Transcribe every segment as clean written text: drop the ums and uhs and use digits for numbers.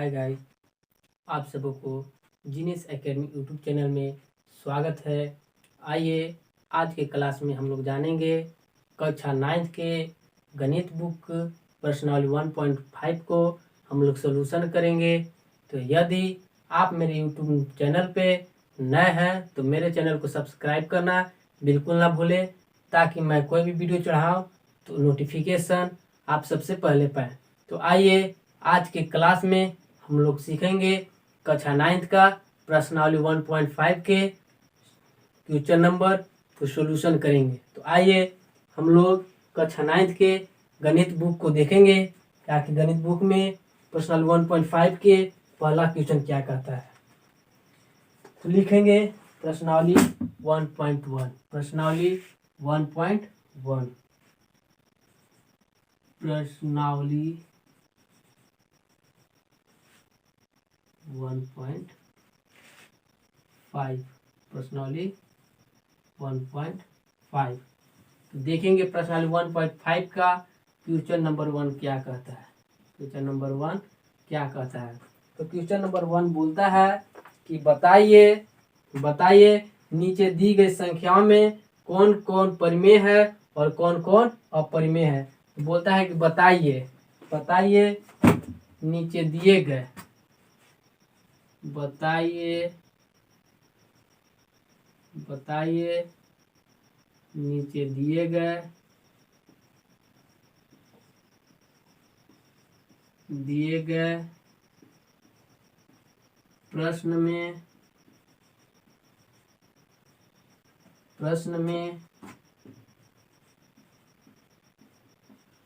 Hi guys, आप सबको genius academy YouTube channel में स्वागत है। आइए आज के क्लास में हम लोग जानेंगे कक्षा 9th के गणित बुक प्रश्नावली 1.5 को हम लोग सोल्यूशन करेंगे। तो यदि आप मेरे यूट्यूब चैनल पे नए हैं तो मेरे चैनल को सब्सक्राइब करना बिल्कुल ना भूलें, ताकि मैं कोई भी वीडियो चढ़ाऊँ तो नोटिफिकेशन आप सबसे पहले पाएँ। तो आइए आज के क्लास में हम लोग सीखेंगे कक्षा 9th का प्रश्नावली 1.5 के क्वेश्चन नंबर तो सॉल्यूशन करेंगे। तो आइए हम लोग कक्षा 9th के गणित बुक को देखेंगे ताकि गणित बुक में प्रश्नावली 1.5 के पहला क्वेश्चन क्या कहता है। तो लिखेंगे प्रश्नावली 1.1। प्रश्नावली 1.1 प्रश्नावली 1.5 प्रश्नावली 1.5 तो देखेंगे प्रश्नावली 1.5 का क्वेश्चन नंबर 1 क्या कहता है। क्वेश्चन नंबर 1 क्या कहता है। तो क्वेश्चन नंबर 1 बोलता है कि बताइए नीचे दी गई संख्याओं में कौन कौन परिमेय है और कौन कौन अपरिमेय है। तो बोलता है कि बताइए नीचे दिए गए बताइए नीचे दिए गए प्रश्न में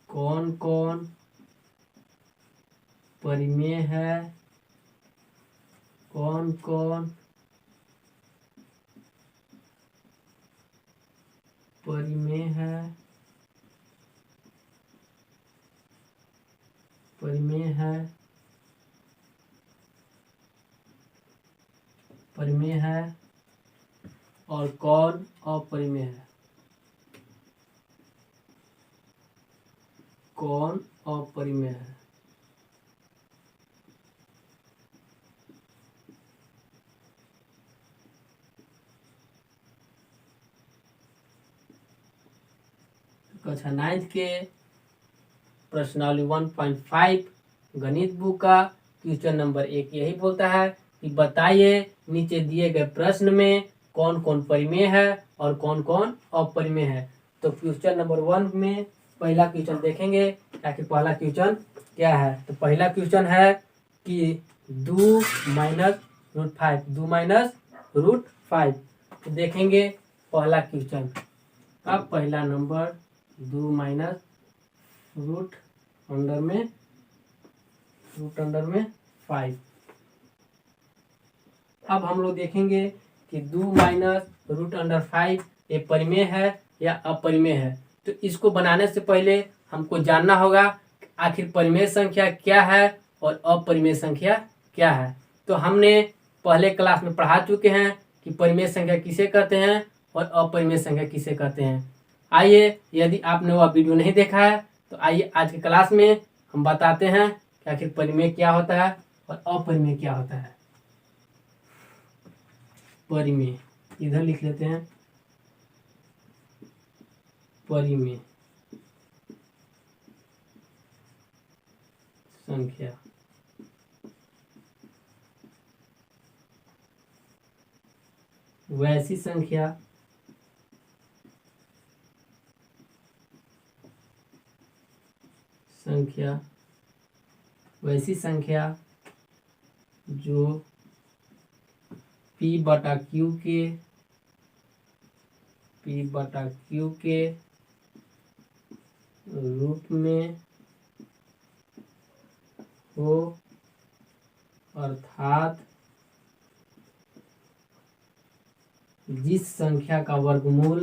कौन कौन परिमेय है, कौन कौन परिमेय है और कौन अपरिमेय है। कक्षा 9th के प्रश्नावली 1.5 गणित बुक का क्वेश्चन नंबर 1 यही बोलता है कि बताइए नीचे दिए गए प्रश्न में कौन कौन परिमेय है और कौन कौन अपरिमेय है। तो क्वेश्चन नंबर 1 में पहला क्वेश्चन देखेंगे ताकि पहला क्वेश्चन क्या है। तो पहला क्वेश्चन है कि 2 माइनस रूट 5। तो देखेंगे पहला क्वेश्चन का पहला नंबर 2 माइनस रूट अंडर में 5। अब हम लोग देखेंगे कि 2 माइनस रूट अंडर 5 ये परिमेय है या अपरिमेय है। तो इसको बनाने से पहले हमको जानना होगा आखिर परिमेय संख्या क्या है और अपरिमेय संख्या क्या है। तो हमने पहले क्लास में पढ़ा चुके हैं कि परिमेय संख्या किसे कहते हैं और अपरिमेय संख्या किसे कहते हैं। आइए यदि आपने वह वीडियो नहीं देखा है तो आइए आज की क्लास में हम बताते हैं कि आखिर परिमेय क्या होता है और अपरिमेय क्या होता है। परिमेय इधर लिख लेते हैं। परिमेय संख्या वैसी संख्या जो P बटा Q के रूप में हो, अर्थात जिस संख्या का वर्गमूल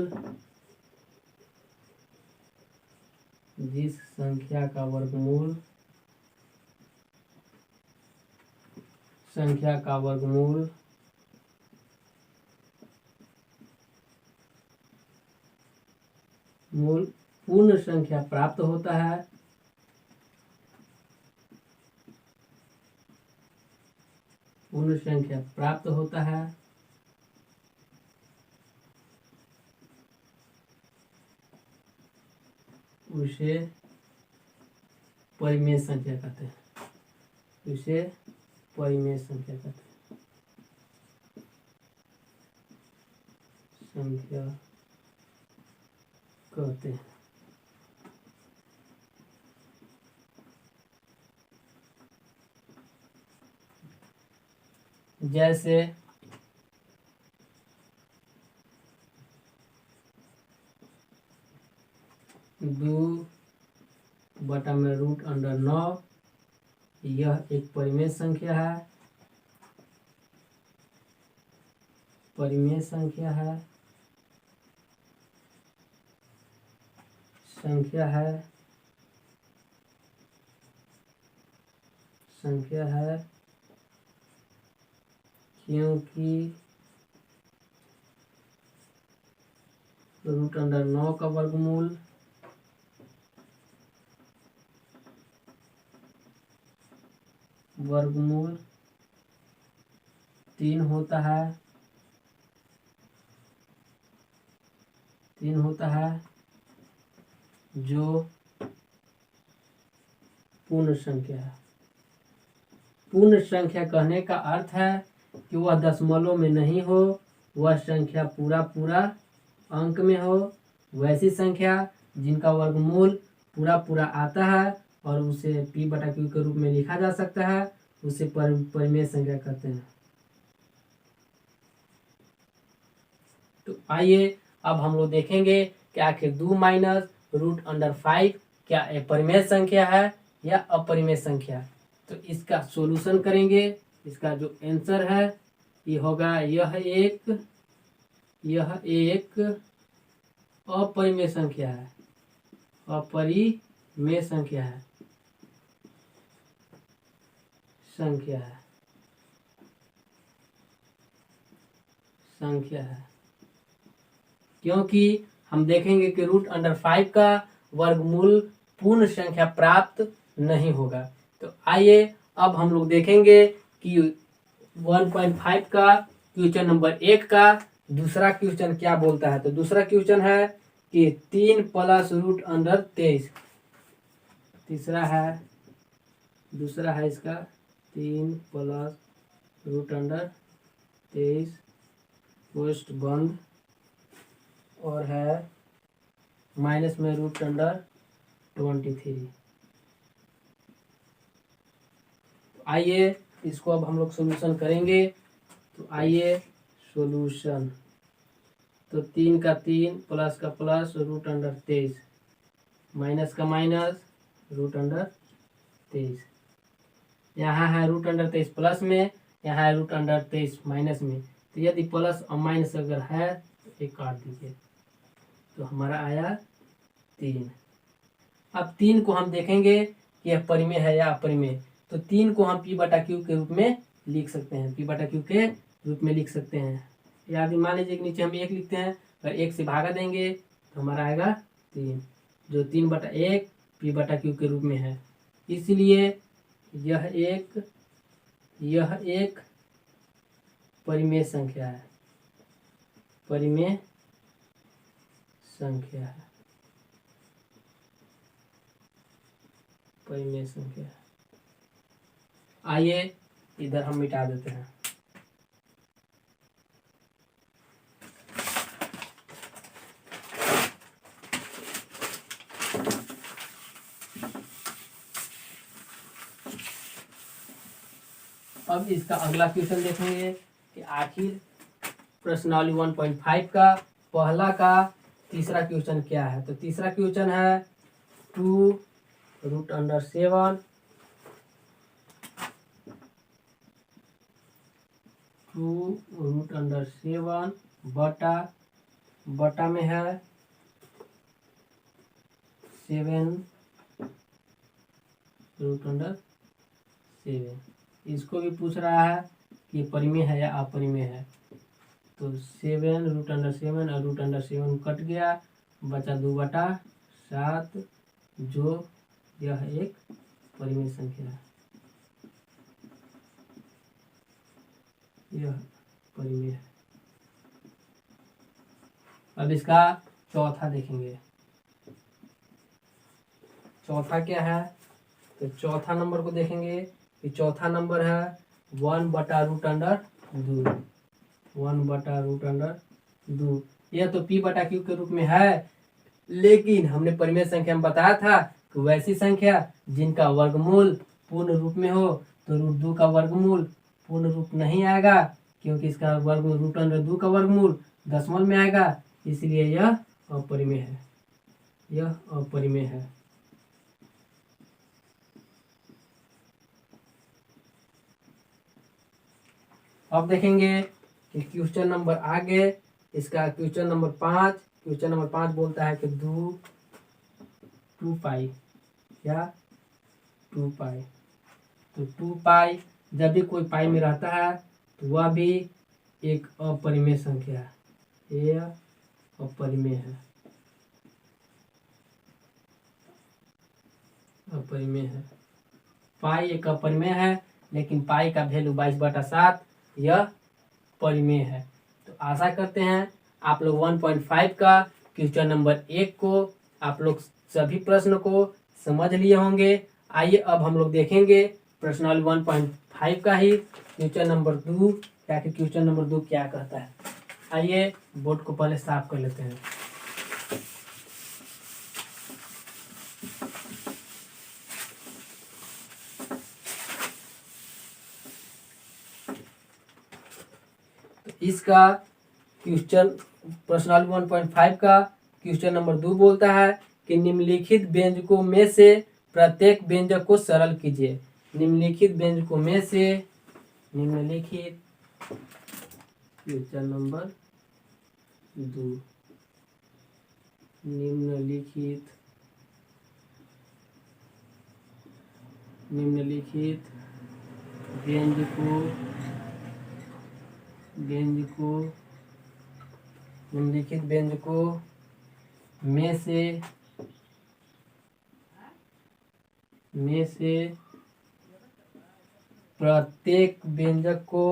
पूर्ण संख्या प्राप्त होता है पूर्ण संख्या प्राप्त होता है। उसे परिमेय संख्या कहते हैं। उसे परिमेय संख्या कहते हैं। संख्या कहते हैं। जैसे 2/√9 यह एक परिमेय संख्या है। परिमेय संख्या है। संख्या है क्योंकि √9 का वर्गमूल वर्गमूल 3 होता है। 3 होता है जो पूर्ण संख्या है। पूर्ण संख्या कहने का अर्थ है कि वह दशमलव में नहीं हो, वह संख्या पूरा अंक में हो। वैसी संख्या जिनका वर्गमूल पूरा आता है और उसे p/q के रूप में लिखा जा सकता है, उसे परिमेय संख्या कहते हैं। तो आइए अब हम लोग देखेंगे कि आखिर 2 - √5 क्या एक परिमेय संख्या है या अपरिमेय संख्या। तो इसका सॉल्यूशन करेंगे। इसका जो आंसर है ये होगा, यह एक अपरिमेय संख्या है। अपरिमेय संख्या है। क्योंकि हम देखेंगे कि √5 का वर्गमूल पूर्ण संख्या प्राप्त नहीं होगा। तो आइए अब हम लोग देखेंगे कि 1.5 का क्वेश्चन नंबर 1 का दूसरा क्वेश्चन क्या बोलता है। तो दूसरा क्वेश्चन है कि 3 + √23। दूसरा है इसका 3 + √23 पोस्ट बंद और है माइनस में √23। आइए इसको अब हम लोग सॉल्यूशन करेंगे। तो आइए सॉल्यूशन। तो 3 का 3 प्लस का प्लस √23 माइनस का माइनस √23। यहाँ है √23 प्लस में, यहाँ है √23 माइनस में। तो यदि प्लस और माइनस अगर है तो एक काट दीजिए, तो हमारा आया 3। अब 3 को हम देखेंगे कि यह परिमेय है या अपरिमेय। तो 3 को हम p/q के रूप में लिख सकते हैं। p/q के रूप में लिख सकते हैं। यदि मान लीजिए कि नीचे हम 1 लिखते हैं, अगर 1 से भागा देंगे तो हमारा आएगा 3, जो 3/1 p/q के रूप में है। इसलिए यह एक परिमेय संख्या है। परिमेय संख्या है। परिमेय संख्या है। आइए इधर हम मिटा देते हैं। अब इसका अगला क्वेश्चन देखेंगे कि आखिर प्रश्नावली 1.5 का पहला का तीसरा क्वेश्चन क्या है। तो तीसरा क्वेश्चन है 2 √7 बटा में है 7 √7। इसको भी पूछ रहा है कि परिमेय है या अपरिमेय है। तो 7 √7 और √7 कट गया, बचा 2/7, जो यह एक परिमेय संख्या है। यह परिमेय है। अब इसका चौथा देखेंगे। चौथा क्या है, तो चौथा नंबर को देखेंगे कि चौथा नंबर है 1/√2। 1/√2। यह तो p/q के रूप में है, लेकिन हमने परिमेय संख्या में बताया था कि वैसी संख्या जिनका वर्गमूल पूर्ण रूप में हो, तो √2 का वर्गमूल पूर्ण रूप नहीं आएगा, क्योंकि इसका वर्गमूल √2 का वर्गमूल दशमलव में आएगा, इसलिए यह अपरिमेय है। यह अपरिमेय है। अब देखेंगे कि क्वेश्चन नंबर आगे, इसका क्वेश्चन नंबर 5। क्वेश्चन नंबर 5 बोलता है कि 2 पाई या 2 पाई। तो 2 पाई जब भी कोई पाई में रहता है तो वह भी एक अपरिमेय संख्या है। यह अपरिमेय है। अपरिमेय है। पाई एक अपरिमेय है, लेकिन पाई का वैल्यू 22/7 यह परिमेय है। तो आशा करते हैं आप लोग 1.5 का क्वेश्चन नंबर 1 को आप लोग सभी प्रश्न को समझ लिए होंगे। आइए अब हम लोग देखेंगे प्रश्नावली 1.5 का ही क्वेश्चन नंबर 2, क्या कि क्वेश्चन नंबर 2 क्या कहता है। आइए बोर्ड को पहले साफ कर लेते हैं। इसका क्वेश्चन प्रश्नावली 1.5 का क्वेश्चन नंबर 2 बोलता है कि निम्नलिखित व्यंजकों में से प्रत्येक व्यंजक को सरल कीजिए। निम्नलिखित व्यंजकों में से निम्नलिखित क्वेश्चन नंबर 2 निम्नलिखित व्यंजकों में से प्रत्येक व्यंजक को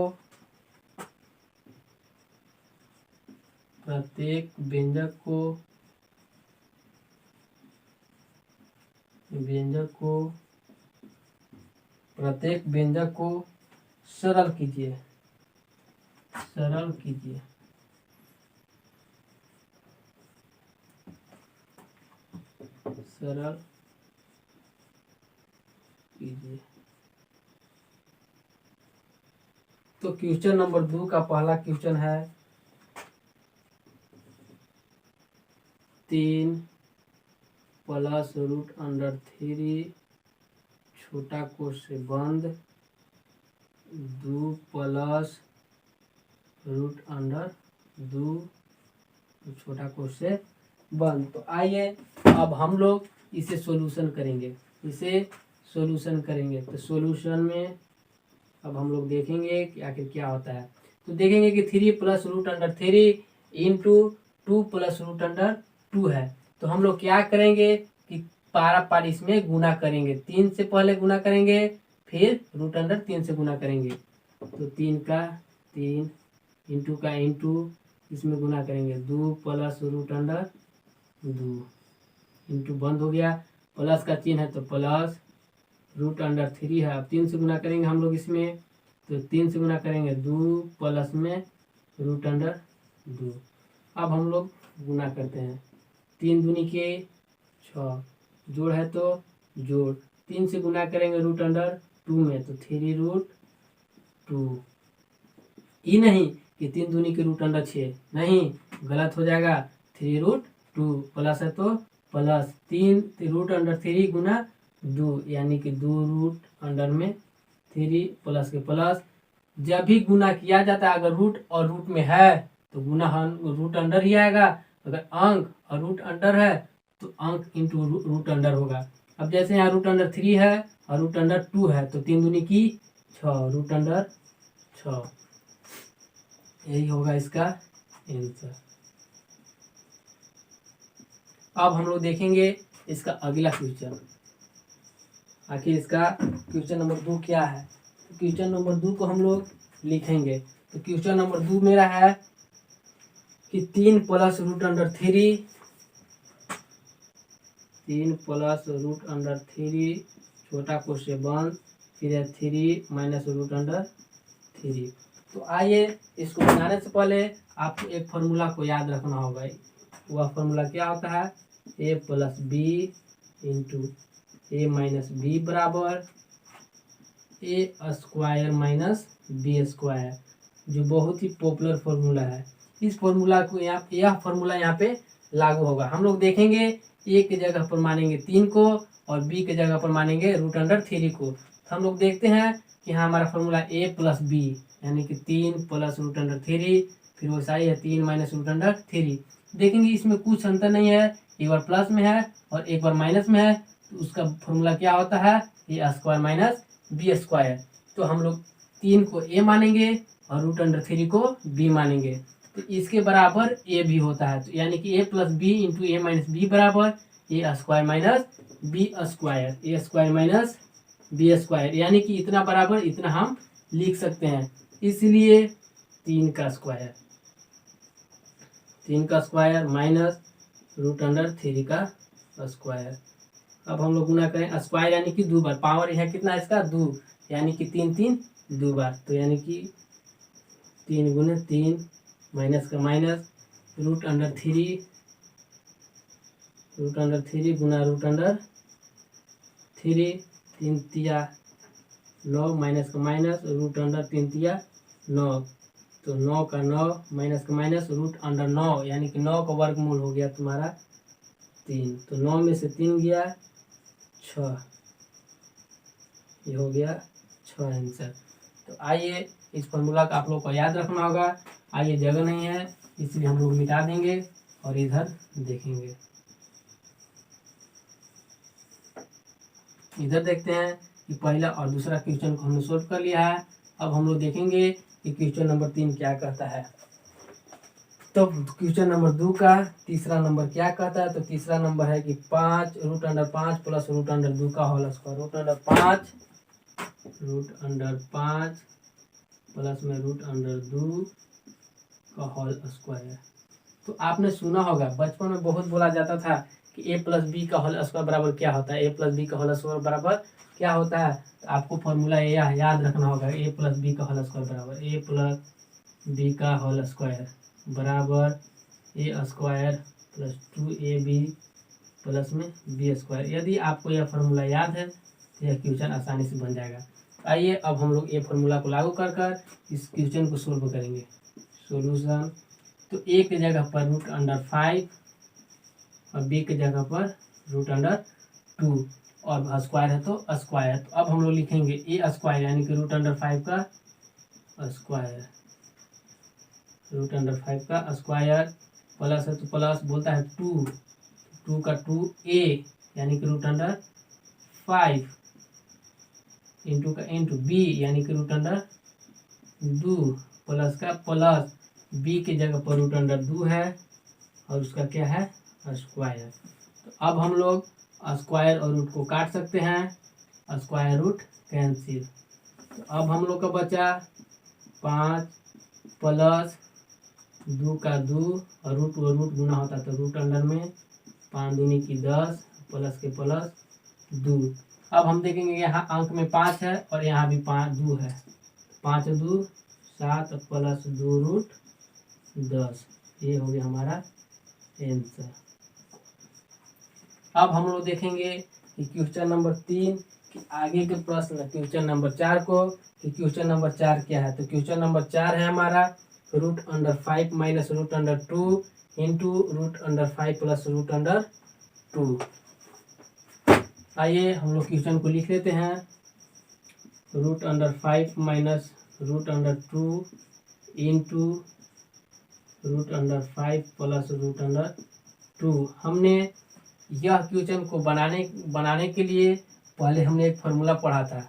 सरल कीजिए। तो क्वेश्चन नंबर 2 का पहला क्वेश्चन है 3 + √3 छोटा कोष से बंद 2 + √2 छोटा कोष से बंद। तो आइए अब हम लोग इसे सॉल्यूशन करेंगे। तो सॉल्यूशन में अब हम लोग देखेंगे कि आखिर क्या होता है। तो देखेंगे कि 3 + √3 × 2 + √2 है। तो हम लोग क्या करेंगे कि पार इसमें गुना करेंगे। 3 से पहले गुना करेंगे, फिर √3 से गुना करेंगे। तो 3 का 3 इंटू का इंटू इसमें गुना करेंगे 2 + √2 इंटू बंद हो गया, प्लस का चिन्ह है तो प्लस √3 है। अब 3 से गुना करेंगे हम लोग इसमें, तो 3 से गुना करेंगे 2 प्लस में √2। अब हम लोग गुना करते हैं। 3 दूनी के 6, जोड़ है तो जोड़। 3 से गुना करेंगे √2 में तो 3√2। ये नहीं कि 3 दूनी के √6, नहीं, गलत हो जाएगा। 3√2 प्लस है तो प्लस 3 √3 गुना 2, यानी कि 2√3 प्लस के प्लस। जब भी गुना किया जाता है, अगर रूट और रूट में है तो गुना √अंडर ही आएगा। अगर अंक और रूट अंडर है तो अंक इंटू √अंडर होगा। अब जैसे यहाँ √3 है और √2 है, तो 3 दूनी की 6, √6। यही होगा इसका आंसर। अब हम लोग देखेंगे इसका अगला क्वेश्चन। आखिर इसका क्वेश्चन नंबर 2 क्या है। क्वेश्चन नंबर 2 को हम लोग लिखेंगे। तो क्वेश्चन नंबर 2 मेरा है कि 3 plus root under 3, 3 plus root under 3 छोटा क्वेश्चन 1 फिर है 3 माइनस रूट अंडर 3। तो आइए इसको बनाने से पहले आपको एक फार्मूला को याद रखना होगा। वह फार्मूला क्या होता है, ए प्लस बी इंटू ए माइनस बी बराबर ए स्क्वायर माइनस बी स्क्वायर, जो बहुत ही पॉपुलर फार्मूला है। इस फार्मूला को यह फार्मूला यहाँ पे लागू होगा। हम लोग देखेंगे ए के जगह पर मानेंगे 3 को और बी के जगह पर मानेंगे रूट अंडर 3 को। तो हम लोग देखते हैं कि यहाँ हमारा फार्मूला ए प्लस बी यानी कि 3 प्लस रूट अंडर 3, फिर वैसा ही है 3 माइनस रूट अंडर 3। देखेंगे इसमें कुछ अंतर नहीं है, एक बार प्लस में है और एक बार माइनस में है, तो उसका फार्मूला क्या होता है, ए स्क्वायर माइनस बी स्क्वायर। तो हम लोग 3 को ए मानेंगे और रूट अंडर 3 को बी मानेंगे, तो इसके बराबर ए भी होता है। तो यानी कि ए प्लस बी इंटू ए माइनस बी बराबर ए स्क्वायर माइनस बी स्क्वायर, ए स्क्वायर माइनस बी स्क्वायर, यानी कि इतना बराबर इतना हम लिख सकते हैं। इसलिए 3 का स्क्वायर, 3 का स्क्वायर माइनस रूट अंडर 3 का स्क्वायर। अब हम लोग गुना करें, स्क्वायर यानी कि 2 बार, पावर है कितना इसका 2, यानी कि 3 3 2 बार, तो यानी कि 3 गुने 3 माइनस का माइनस रूट अंडर 3 गुना रूट अंडर 3, 3 तिया 9 माइनस का माइनस रूट अंडर 3 तिया 9, तो 9 का 9 माइनस का माइनस रूट अंडर 9, यानी कि 9 का वर्गमूल हो गया तुम्हारा 3, तो 9 में से 3 गया 6, ये हो गया 6 आंसर। तो आइए इस फॉर्मूला का आप लोग को याद रखना होगा। आइए जगह नहीं है इसलिए हम लोग मिटा देंगे और इधर देखेंगे। इधर देखते हैं कि पहला और दूसरा क्वेश्चन को हमने सोल्व कर लिया है। अब हम लोग देखेंगे कि क्वेश्चन नंबर 3 क्या कहता है। तो क्वेश्चन नंबर 2 का तीसरा नंबर क्या कहता है, तो तीसरा नंबर है कि 5 root under 5 plus root under 2 का whole square, root under 5 plus में रूट अंडर 2 का होल स्क्वायर। तो आपने सुना होगा बचपन में बहुत बोला जाता था कि ए प्लस बी का होल स्क्वायर बराबर क्या होता है, ए प्लस बी का होल स्क्वायर बराबर क्या होता है। तो आपको फॉर्मूला यह याद रखना होगा, ए प्लस बी का होल स्क्वायर बराबर ए प्लस बी का होल स्क्वायर बराबर ए स्क्वायर प्लस 2ab प्लस में बी स्क्वायर। यदि आपको यह फार्मूला याद है तो यह क्वेश्चन आसानी से बन जाएगा। आइए अब हम लोग ये फार्मूला को लागू कर इस क्वेश्चन को सोल्व करेंगे। सॉल्यूशन, तो ए के जगह पर रूट अंडर 5 और बी के जगह पर रूट अंडर 2 और स्क्वायर है तो स्क्वायर। तो अब हम लोग लिखेंगे ए स्क्वायर यानी कि रूट अंडर 5 का स्क्वायर, रूट अंडर 5 का स्क्वायर प्लस है तो प्लस बोलता है 2 का 2a यानी कि रूट अंडर 5 इंटू का इंटू बी यानी कि रूट अंडर 2 प्लस का प्लस बी के जगह पर रूट अंडर 2 है और उसका क्या है स्क्वायर। तो अब हम लोग स्क्वायर और रूट को काट सकते हैं, स्क्वायर रूट कैंसिल। तो अब हम लोग का बचा 5 प्लस 2 का 2 और रूट गुना होता है तो रूट अंडर में 5 दूनी की 10 प्लस के प्लस 2। अब हम देखेंगे यहाँ अंक में 5 है और यहाँ भी 2 है, 5 2 7 प्लस 2 रूट 10, ये हो गया हमारा आंसर। अब हम लोग देखेंगे कि क्वेश्चन नंबर 3 कि आगे के प्रश्न क्वेश्चन नंबर 4 को कि क्वेश्चन नंबर 4 क्या है। तो क्वेश्चन नंबर 4 है हमारा root under 5 minus root under 2 into root under 5 plus root under 2। आइए हम लोग क्वेश्चन को लिख लेते हैं। Root under 5 minus root under 2 into root under 5 plus root under 2। हमने यह क्वेश्चन को बनाने के लिए पहले हमने एक फार्मूला पढ़ा था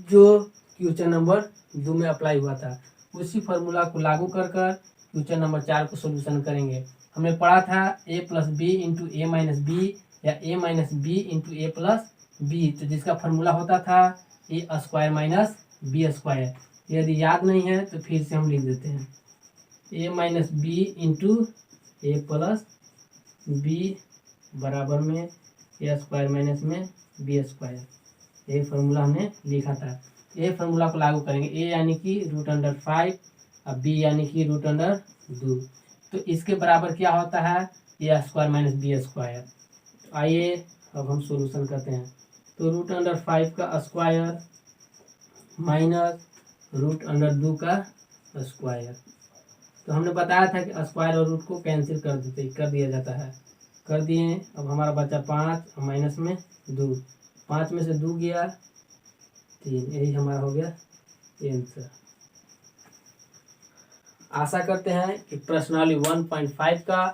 जो क्वेश्चन नंबर 2 में अप्लाई हुआ था। उसी फार्मूला को लागू कर क्वेश्चन नंबर 4 को सोल्यूशन करेंगे। हमने पढ़ा था ए प्लस बी इंटू ए माइनस बी या ए minus B into A plus B, तो जिसका फार्मूला होता था ए स्क्वायर माइनस बी स्क्वायर। यदि याद नहीं है तो फिर से हम लिख देते हैं a minus B into A plus B बराबर में ए स्क्वायर माइनस में बी स्क्वायर। ये फार्मूला हमने लिखा था। ये फार्मूला को लागू करेंगे। ए यानी कि √5 और बी यानी कि √2। तो इसके बराबर क्या होता है ए स्क्वायर माइनस बी स्क्वायर। आइए अब हम सॉल्यूशन करते हैं। तो √5 का स्क्वायर माइनस √2 का स्क्वायर। तो हमने बताया था कि स्क्वायर और रूट को कैंसिल कर दिया जाता है। कर दिए। अब हमारा बचा 5 और माइनस में 2। 5 में से 2 गया 3। यही हमारा हो गया आंसर। आशा करते हैं कि प्रश्नावली 1.5 का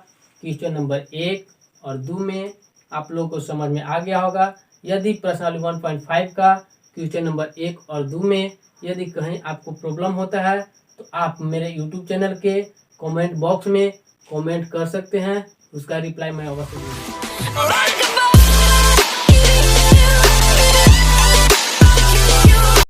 क्वेश्चन नंबर 1 और 2 में आप लोगों को समझ में आ गया होगा। यदि प्रश्नावली 1.5 का क्वेश्चन नंबर 1 और 2 में यदि कहीं आपको प्रॉब्लम होता है तो आप मेरे YouTube चैनल के कमेंट बॉक्स में कमेंट कर सकते हैं। उसका रिप्लाई मैं अवश्य दूंगा।